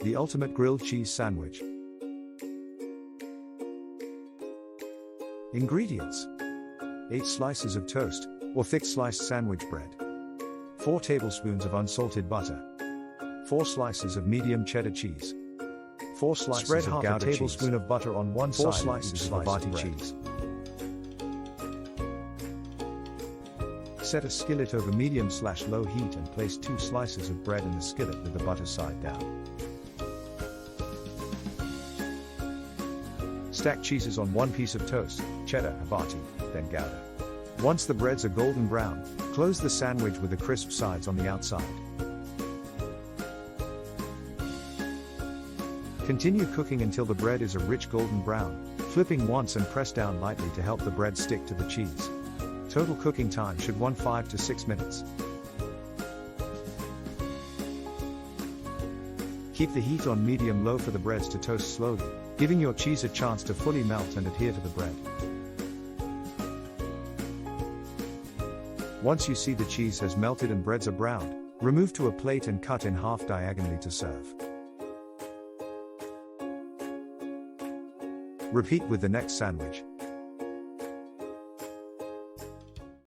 The ultimate grilled cheese sandwich. Ingredients: 8 slices of toast, or thick sliced sandwich bread. 4 tablespoons of unsalted butter. 4 slices of medium cheddar cheese. 4 slices Spread of half a Gouda tablespoon cheese. of butter on one 4 side slices of Havarti cheese. Set a skillet over medium/low heat and place 2 slices of bread in the skillet with the butter side down. Stack cheeses on one piece of toast, cheddar, Havarti, then Gouda. Once the breads are golden brown, close the sandwich with the crisp sides on the outside. Continue cooking until the bread is a rich golden brown, flipping once and press down lightly to help the bread stick to the cheese. Total cooking time should 5 to 6 minutes. Keep the heat on medium-low for the breads to toast slowly, giving your cheese a chance to fully melt and adhere to the bread. Once you see the cheese has melted and breads are browned, remove to a plate and cut in half diagonally to serve. Repeat with the next sandwich.